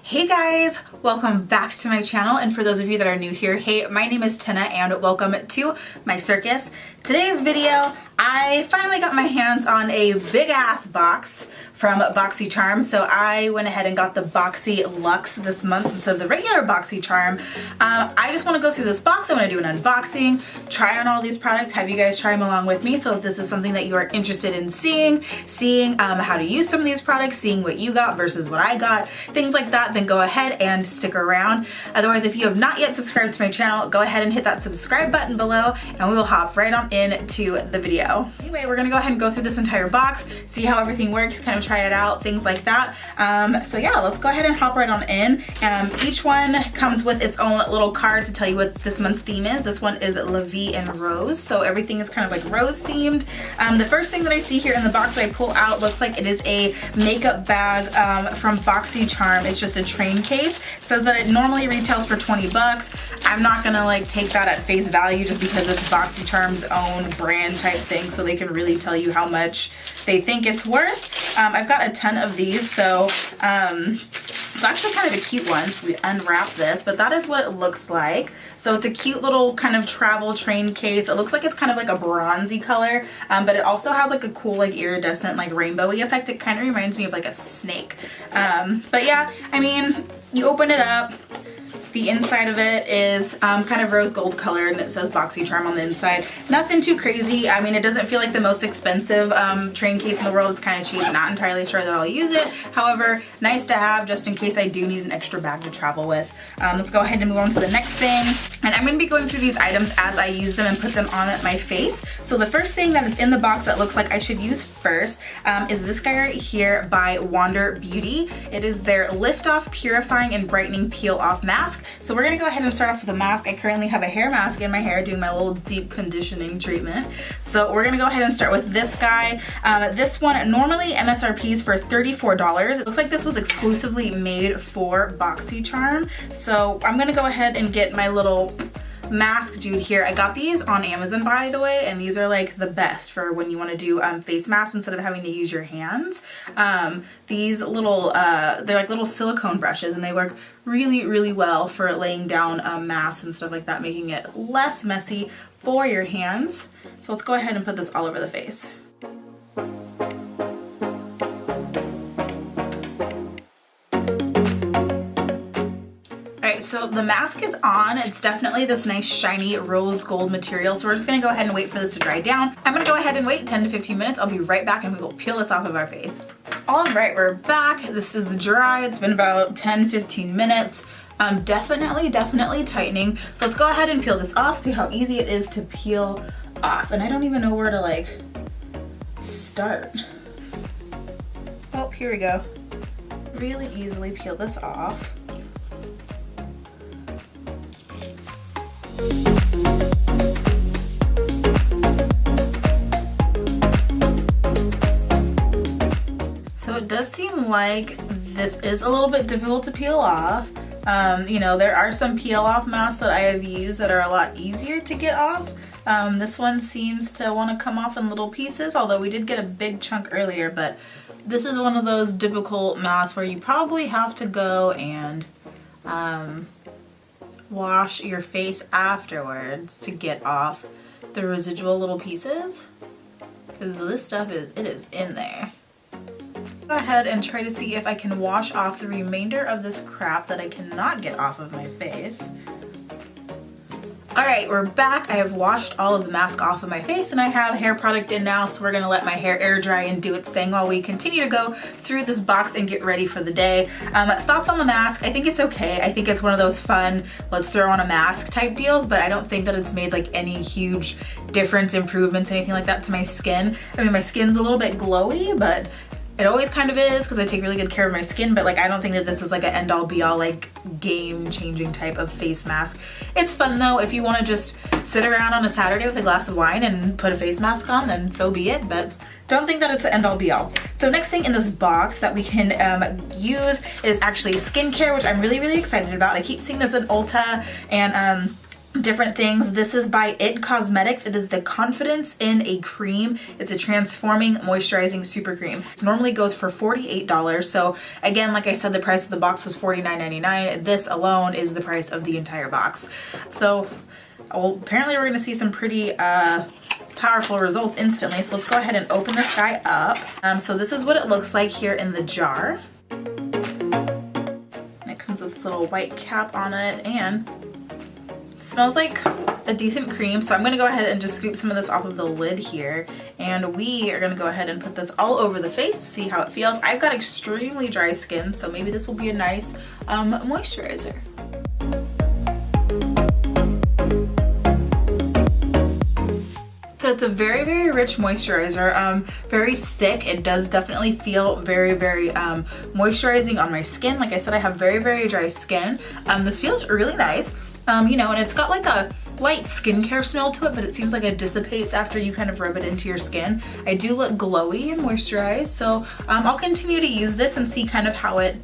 Hey guys, welcome back to my channel, and for those of you that are new here, hey, my name is Tina and welcome to my circus. Today's video, I finally got my hands on a big ass box from Boxycharm, so I went ahead and got the Boxyluxe this month instead of the regular Boxycharm. I just want to go through this box. I want to do an unboxing, try on all these products, have you guys try them along with me. So if this is something that you are interested in seeing how to use some of these products, seeing what you got versus what I got, things like that, then go ahead and stick around. Otherwise, if you have not yet subscribed to my channel, go ahead and hit that subscribe button below and we will hop right on into the video. Anyway, we're gonna go ahead and go through this entire box, see how everything works, kind of try it out, things like that. So yeah, let's go ahead and hop right on in. Each one comes with its own little card to tell you what this month's theme is. This one is La Vie and Rose, so everything is kind of like rose themed. The first thing that I see here in the box that I pull out looks like it is a makeup bag from Boxycharm. It's just a train case. It says that it normally retails for 20 bucks. I'm not gonna like take that at face value just because it's Boxycharm's own brand type thing, so they can really tell you how much they think it's worth. I've got a ton of these, so it's actually kind of a cute one. So we unwrap this, but that is what it looks like. So it's a cute little kind of travel train case. It looks like it's kind of like a bronzy color, but it also has like a cool like iridescent like rainbowy effect. It kind of reminds me of like a snake. But yeah, I mean, you open it up. The inside of it is kind of rose gold colored, and it says Boxycharm on the inside. Nothing too crazy. I mean, it doesn't feel like the most expensive train case in the world. It's kind of cheap. Not entirely sure that I'll use it. However, nice to have just in case I do need an extra bag to travel with. Let's go ahead and move on to the next thing. And I'm going to be going through these items as I use them and put them on my face. So the first thing that is in the box that looks like I should use first is this guy right here by Wander Beauty. It is their Lift Off Purifying and Brightening Peel Off Mask. So we're gonna go ahead and start off with a mask. I currently have a hair mask in my hair doing my little deep conditioning treatment. So we're gonna go ahead and start with this guy. This one normally MSRP is for $34. It looks like this was exclusively made for Boxycharm. So I'm gonna go ahead and get my little mask dude here. I got these on Amazon, by the way, and these are like the best for when you want to do face masks instead of having to use your hands. These little they're like little silicone brushes, and they work really well for laying down masks and stuff like that, making it less messy for your hands. So let's go ahead and put this all over the face. Alright, so the mask is on. It's definitely this nice shiny rose gold material, so we're just going to go ahead and wait for this to dry down. I'm going to go ahead and wait 10 to 15 minutes. I'll be right back and we will peel this off of our face. Alright, we're back. This is dry. It's been about 10-15 minutes. Definitely tightening. So let's go ahead and peel this off, see how easy it is to peel off. And I don't even know where to like start. Oh, here we go. Really easily peel this off. So it does seem like this is a little bit difficult to peel off. You know, there are some peel off masks that I have used that are a lot easier to get off. This one seems to want to come off in little pieces, although we did get a big chunk earlier, but this is one of those difficult masks where you probably have to go and wash your face afterwards to get off the residual little pieces, because this stuff is in there. Go ahead and try to see if I can wash off the remainder of this crap that I cannot get off of my face. Alright, we're back. I have washed all of the mask off of my face and I have hair product in now, so we're gonna let my hair air dry and do its thing while we continue to go through this box and get ready for the day. Thoughts on the mask? I think it's okay. I think it's one of those fun, let's throw on a mask type deals, but I don't think that it's made like any huge difference, improvements, anything like that to my skin. I mean, my skin's a little bit glowy, but it always kind of is because I take really good care of my skin, but like I don't think that this is like an end all be all like game changing type of face mask. It's fun though. If you want to just sit around on a Saturday with a glass of wine and put a face mask on, then so be it, but don't think that it's the end all be all. So next thing in this box that we can use is actually skincare, which I'm really excited about. I keep seeing this in Ulta and different things. This is by It Cosmetics. It is the Confidence in a Cream. It's a transforming moisturizing super cream. It normally goes for $48. So again, like I said, the price of the box was $49.99. This alone is the price of the entire box. So apparently we're gonna see some pretty powerful results instantly. So let's go ahead and open this guy up. So this is what it looks like here in the jar. And it comes with this little white cap on it, and smells like a decent cream. So I'm gonna go ahead and just scoop some of this off of the lid here, and we are gonna go ahead and put this all over the face, see how it feels. I've got extremely dry skin, so maybe this will be a nice moisturizer. So it's a very, very rich moisturizer, very thick. It does definitely feel very, very moisturizing on my skin. Like I said, I have very, very dry skin. This feels really nice. You know, and it's got like a light skincare smell to it, but it seems like it dissipates after you kind of rub it into your skin. I do look glowy and moisturized, so I'll continue to use this and see kind of how it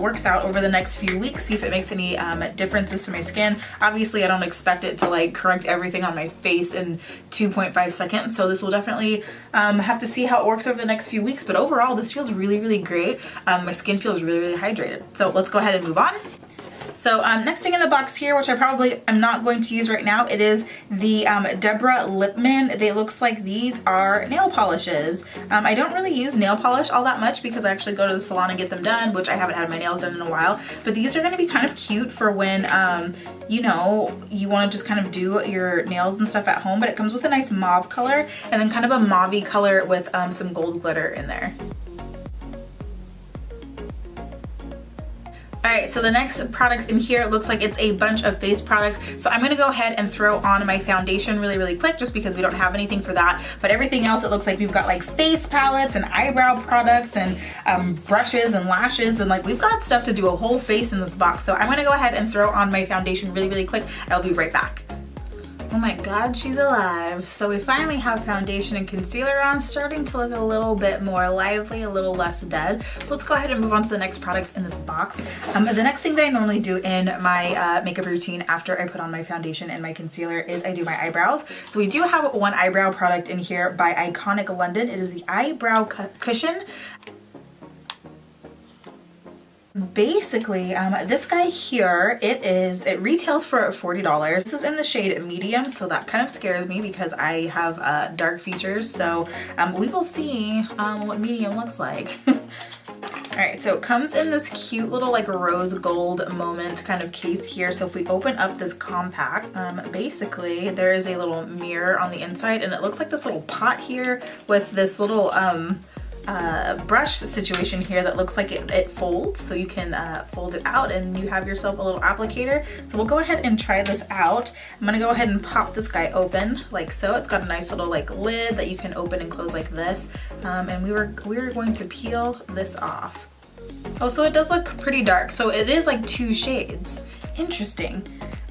works out over the next few weeks, see if it makes any differences to my skin. Obviously, I don't expect it to like correct everything on my face in 2.5 seconds, so this will definitely have to see how it works over the next few weeks, but overall, this feels really, really great. My skin feels really, really hydrated. So let's go ahead and move on. So next thing in the box here, which I probably am not going to use right now, it is the Deborah Lipman. They looks like these are nail polishes. I don't really use nail polish all that much because I actually go to the salon and get them done, which I haven't had my nails done in a while. But these are going to be kind of cute for when, you know, you want to just kind of do your nails and stuff at home. But it comes with a nice mauve color and then kind of a mauve-y color with some gold glitter in there. All right, so the next products in here, it looks like it's a bunch of face products. So I'm gonna go ahead and throw on my foundation really, really quick just because we don't have anything for that. But everything else, it looks like we've got like face palettes and eyebrow products and brushes and lashes, and like we've got stuff to do a whole face in this box. So I'm gonna go ahead and throw on my foundation really, really quick. I'll be right back. Oh my God, she's alive. So we finally have foundation and concealer on, starting to look a little bit more lively, a little less dead. So let's go ahead and move on to the next products in this box. The next thing that I normally do in my makeup routine after I put on my foundation and my concealer is I do my eyebrows. So we do have one eyebrow product in here by Iconic London. It is the Eyebrow Cushion. Basically, this guy here, it retails for $40. This is in the shade medium, so that kind of scares me because I have dark features. So we will see what medium looks like. All right, so it comes in this cute little like rose gold moment kind of case here. So if we open up this compact, basically there is a little mirror on the inside, and it looks like this little pot here with this little brush situation here that looks like it folds, so you can fold it out and you have yourself a little applicator. So we'll go ahead and try this out. I'm gonna go ahead and pop this guy open like so. It's got a nice little like lid that you can open and close like this, and we were going to peel this off. Oh, so it does look pretty dark, so it is like 2 shades. Interesting.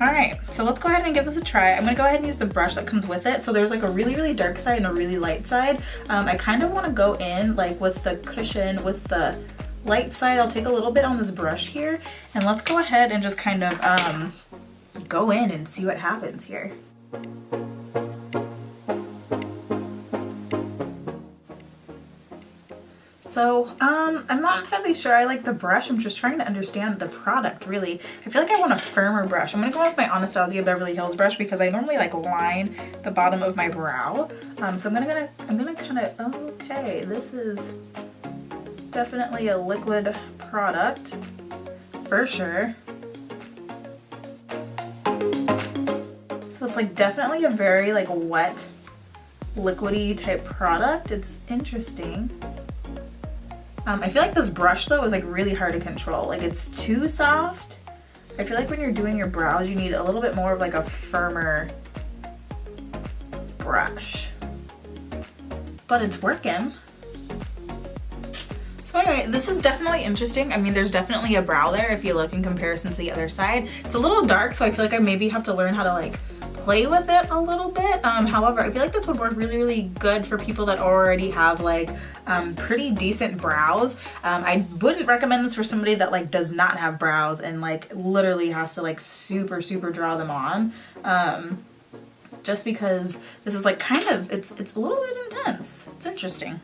All right, so let's go ahead and give this a try. I'm gonna go ahead and use the brush that comes with it. So there's like a really, really dark side and a really light side. I kind of wanna go in like with the cushion, with the light side. I'll take a little bit on this brush here, and let's go ahead and just kind of go in and see what happens here. So I'm not entirely sure I like the brush. I'm just trying to understand the product really. I feel like I want a firmer brush. I'm gonna go with my Anastasia Beverly Hills brush because I normally like line the bottom of my brow. So I'm gonna kind of, okay, this is definitely a liquid product for sure. So it's like definitely a very like wet, liquidy type product. It's interesting. I feel like this brush though is like really hard to control. Like it's too soft. I feel like when you're doing your brows, you need a little bit more of like a firmer brush. But it's working. So anyway, this is definitely interesting. I mean, there's definitely a brow there if you look in comparison to the other side. It's a little dark, so I feel like I maybe have to learn how to like play with it a little bit. However, I feel like this would work really, really good for people that already have like pretty decent brows. I wouldn't recommend this for somebody that like does not have brows and like literally has to like super draw them on. Just because this is like kind of, it's a little bit intense. It's interesting.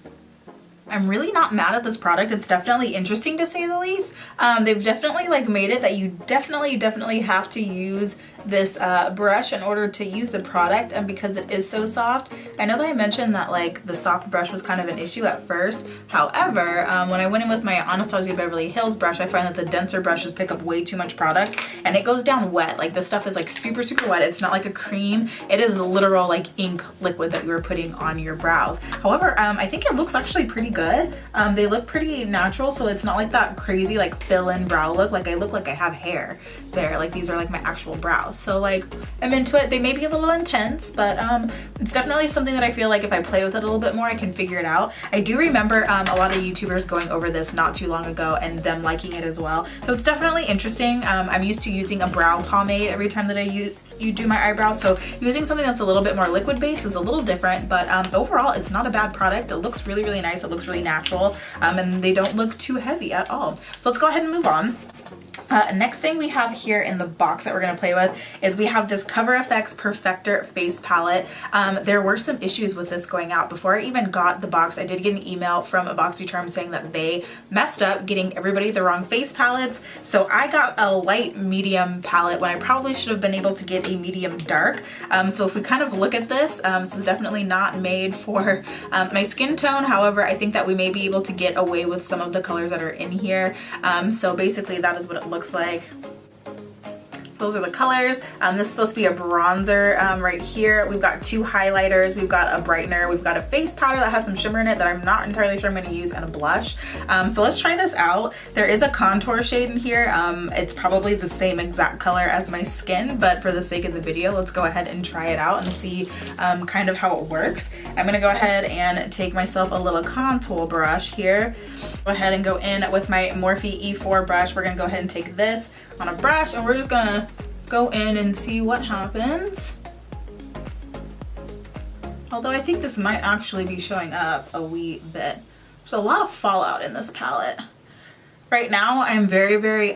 I'm really not mad at this product. It's definitely interesting to say the least. They've definitely like made it that you definitely have to use this brush in order to use the product, and because it is so soft. I know that I mentioned that like the soft brush was kind of an issue at first. However, when I went in with my Anastasia Beverly Hills brush, I find that the denser brushes pick up way too much product and it goes down wet. Like this stuff is like super wet. It's not like a cream. It is literal like ink liquid that you are putting on your brows. However, I think it looks actually pretty good. They look pretty natural, so it's not like that crazy like fill-in brow look. Like I look like I have hair there. Like these are like my actual brows. So like I'm into it. They may be a little intense, but it's definitely something that I feel like if I play with it a little bit more, I can figure it out. I do remember a lot of YouTubers going over this not too long ago and them liking it as well. So it's definitely interesting. I'm used to using a brow pomade every time that you do my eyebrows, so using something that's a little bit more liquid based is a little different, but overall it's not a bad product. It looks really nice. It looks really natural, and they don't look too heavy at all. So let's go ahead and move on. Next thing we have here in the box that we're going to play with is we have this Cover FX Perfector face palette. There were some issues with this going out. Before I even got the box, I did get an email from a Boxycharm saying that they messed up getting everybody the wrong face palettes. So I got a light medium palette when I probably should have been able to get a medium dark. So if we kind of look at this, this is definitely not made for my skin tone. However, I think that we may be able to get away with some of the colors that are in here. So basically that is what it looks like. So those are the colors. This is supposed to be a bronzer right here. We've got two highlighters, we've got a brightener, we've got a face powder that has some shimmer in it that I'm not entirely sure I'm going to use, and a blush. So let's try this out. There is a contour shade in here. It's probably the same exact color as my skin, but for the sake of the video, let's go ahead and try it out and see kind of how it works. I'm going to go ahead and take myself a little contour brush here. Go ahead and go in with my Morphe E4 brush. We're going to go ahead and take this on a brush and we're just gonna go in and see what happens. Although I think this might actually be showing up a wee bit. There's a lot of fallout in this palette. Right now I'm very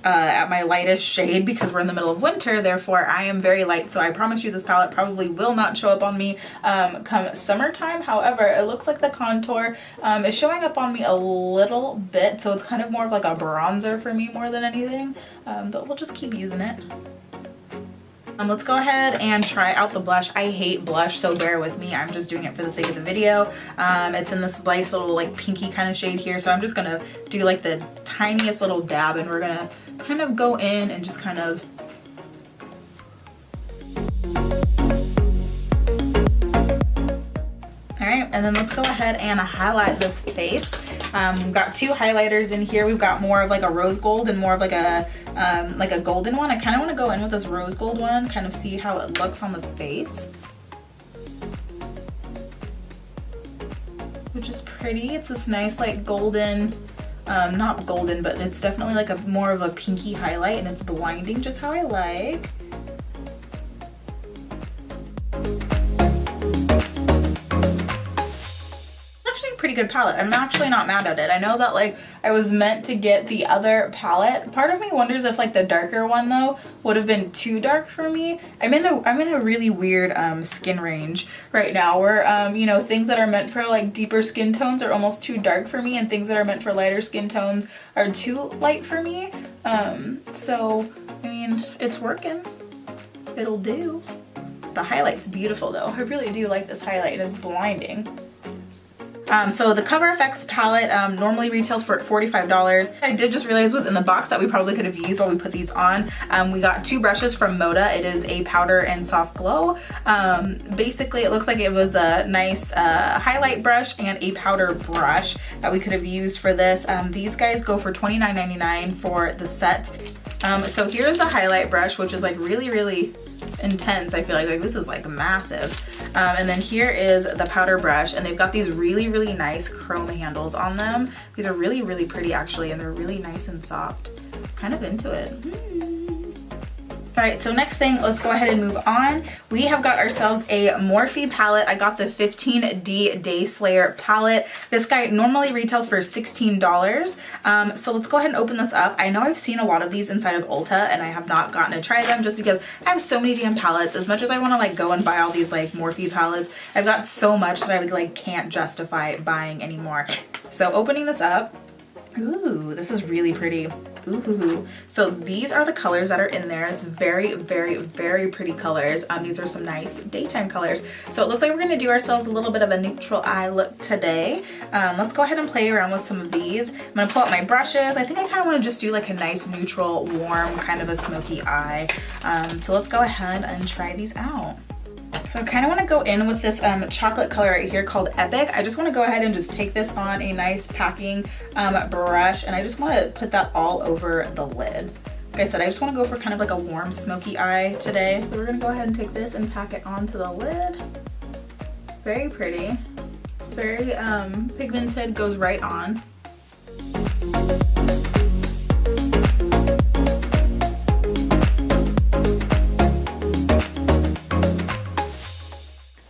at my lightest shade because we're in the middle of winter, therefore I am very light, so I promise you this palette probably will not show up on me come summertime. However, it looks like the contour is showing up on me a little bit, so it's kind of more of like a bronzer for me more than anything, but we'll just keep using it. Let's go ahead and try out the blush. I hate blush, so bear with me. I'm just doing it for the sake of the video. It's in this nice little like pinky kind of shade here, so I'm just gonna do like the tiniest little dab, and we're gonna kind of go in and just kind of Alright, and then let's go ahead and highlight this face. We've got two highlighters in here. We've got more of like a rose gold and more of like a golden one. I kind of want to go in with this rose gold one, kind of see how it looks on the face. Which is pretty. It's this nice like golden, not golden, but it's definitely like a more of a pinky highlight, and it's blinding just how I like. Pretty good palette. I'm actually not mad at it. I know that like I was meant to get the other palette. Part of me wonders if like the darker one though would have been too dark for me. I'm in a really weird skin range right now where you know, things that are meant for like deeper skin tones are almost too dark for me, and things that are meant for lighter skin tones are too light for me. So I mean, it's working. It'll do. The highlight's beautiful though. I really do like this highlight. It's blinding. So the Cover FX palette normally retails for $45. I did just realize was in the box that we probably could have used while we put these on. We got two brushes from Moda. It is a powder and soft glow. Basically, it looks like it was a nice highlight brush and a powder brush that we could have used for this. These guys go for $29.99 for the set. So here's the highlight brush, which is like really intense. I feel like this is like massive. And then here is the powder brush, and they've got these really nice chrome handles on them. These are really pretty actually, and they're really nice and soft. Kind of into it. All right, so next thing, let's go ahead and move on. We have got ourselves a Morphe palette. I got the 15D Day Slayer palette. This guy normally retails for $16. So let's go ahead and open this up. I know I've seen a lot of these inside of Ulta and I have not gotten to try them just because I have so many damn palettes. As much as I want to like go and buy all these like Morphe palettes, I've got so much that I like can't justify buying anymore. So opening this up, ooh, this is really pretty. Ooh. So these are the colors that are in there. It's very, very, very pretty colors. These are some nice daytime colors. So it looks like we're gonna do ourselves a little bit of a neutral eye look today. Let's go ahead and play around with some of these. I'm gonna pull out my brushes. I think I kind of want to just do like a nice neutral, warm, kind of a smoky eye. So let's go ahead and try these out. So I kind of want to go in with this chocolate color right here called Epic. I just want to go ahead and just take this on a nice packing brush, and I just want to put that all over the lid. Like I said, I just want to go for kind of like a warm smoky eye today. So we're going to go ahead and take this and pack it onto the lid. Very pretty. It's very pigmented, goes right on.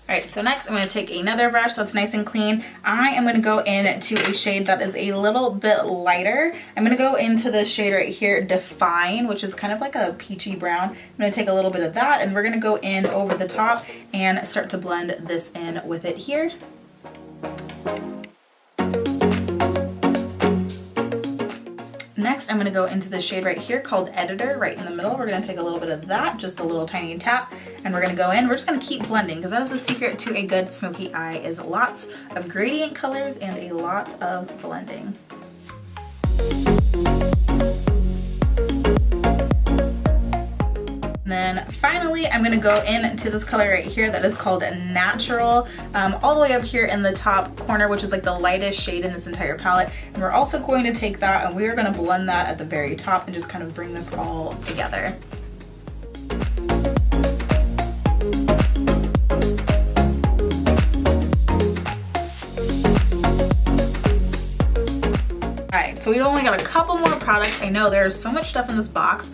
Alright, so next I'm going to take another brush that's nice and clean. I am going to go into a shade that is a little bit lighter. I'm going to go into the shade right here, Define, which is kind of like a peachy brown. I'm going to take a little bit of that and we're going to go in over the top and start to blend this in with it here. Next, I'm going to go into the shade right here called Editor, right in the middle. We're going to take a little bit of that, just a little tiny tap, and we're going to go in. We're just going to keep blending because that is the secret to a good smoky eye, is lots of gradient colors and a lot of blending. And then finally, I'm going to go into this color right here that is called Natural, all the way up here in the top corner, which is like the lightest shade in this entire palette. And we're also going to take that and we're going to blend that at the very top and just kind of bring this all together. Alright, so we've only got a couple more products. I know there's so much stuff in this box.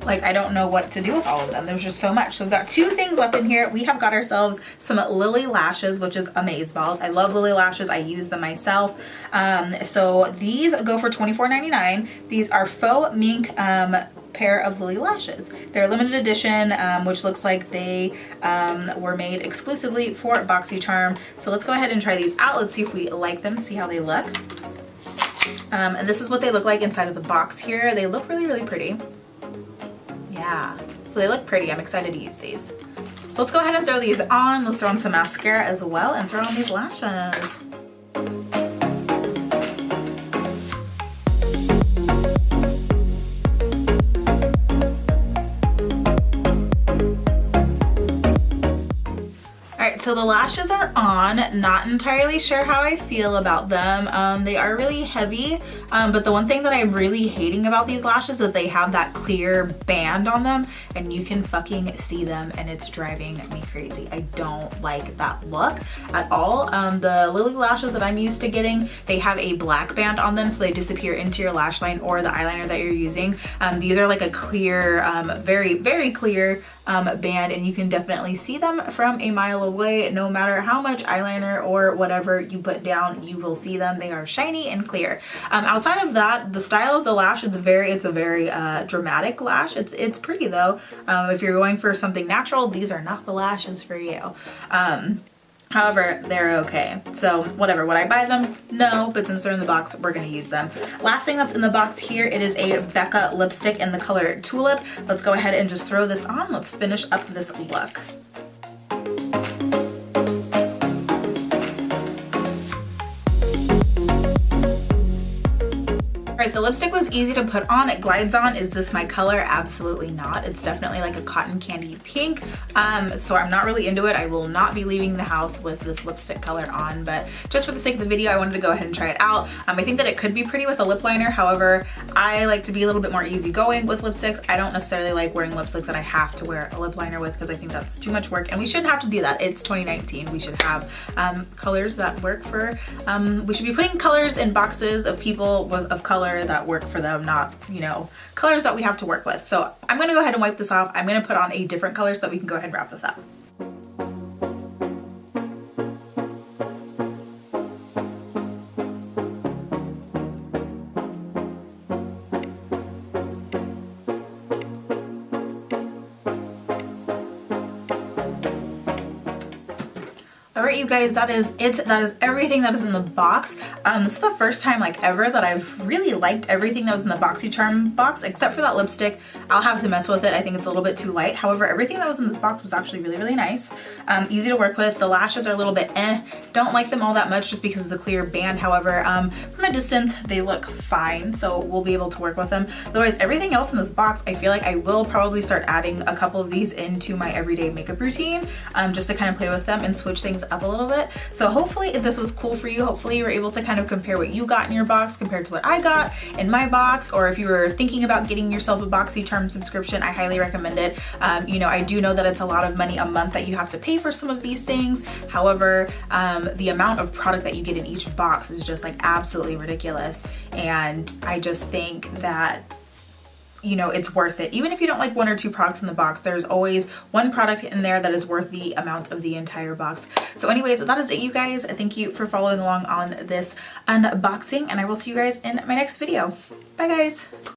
Like, I don't know what to do with all of them. There's just so much. So we've got two things left in here. We have got ourselves some Lily lashes, which is amazeballs. I love Lily lashes. I use them myself. So these go for $24.99. These are faux mink pair of Lily lashes. They're limited edition, which looks like they were made exclusively for Boxycharm. So let's go ahead and try these out. Let's see if we like them, see how they look. And this is what they look like inside of the box here. They look really, really pretty. Yeah, so they look pretty. I'm excited to use these. So let's go ahead and throw these on. Let's throw on some mascara as well and throw on these lashes. So the lashes are on. Not entirely sure how I feel about them. They are really heavy, but the one thing that I'm really hating about these lashes is that they have that clear band on them and you can fucking see them and it's driving me crazy. I don't like that look at all. The Lily lashes that I'm used to getting, they have a black band on them so they disappear into your lash line or the eyeliner that you're using. These are like a clear, very, very clear band, and you can definitely see them from a mile away. No matter how much eyeliner or whatever you put down, you will see them. They are shiny and clear. Outside of that, the style of the lash, it's a very dramatic lash. It's pretty though. If you're going for something natural, these are not the lashes for you. However, they're okay. So whatever, would I buy them? No, but since they're in the box, we're gonna use them. Last thing that's in the box here, it is a Becca lipstick in the color Tulip. Let's go ahead and just throw this on. Let's finish up this look. Alright, the lipstick was easy to put on. It glides on. Is this my color? Absolutely not. It's definitely like a cotton candy pink. So I'm not really into it. I will not be leaving the house with this lipstick color on, but just for the sake of the video, I wanted to go ahead and try it out. I think that it could be pretty with a lip liner. However, I like to be a little bit more easygoing with lipsticks. I don't necessarily like wearing lipsticks that I have to wear a lip liner with because I think that's too much work, and we shouldn't have to do that. It's 2019. We should have colors that work for, we should be putting colors in boxes of people of color color that work for them, not, you know, colors that we have to work with. So I'm gonna go ahead and wipe this off. I'm gonna put on a different color so that we can go ahead and wrap this up. Alright you guys, that is it. That is everything that is in the box. This is the first time like ever that I've really liked everything that was in the Boxycharm box, except for that lipstick. I'll have to mess with it. I think it's a little bit too light. However, everything that was in this box was actually really, really nice. Easy to work with. The lashes are a little bit Don't like them all that much just because of the clear band. However, from a distance, they look fine. So we'll be able to work with them. Otherwise, everything else in this box, I feel like I will probably start adding a couple of these into my everyday makeup routine, just to kind of play with them and switch things up a little bit. So hopefully if this was cool for you, hopefully you were able to kind of compare what you got in your box compared to what I got in my box, or if you were thinking about getting yourself a Boxycharm subscription, I highly recommend it. You know, I do know that it's a lot of money a month that you have to pay for some of these things. However, the amount of product that you get in each box is just like absolutely ridiculous. And I just think that, you know, it's worth it. Even if you don't like one or two products in the box, there's always one product in there that is worth the amount of the entire box. So anyways, that is it you guys. Thank you for following along on this unboxing, and I will see you guys in my next video. Bye guys.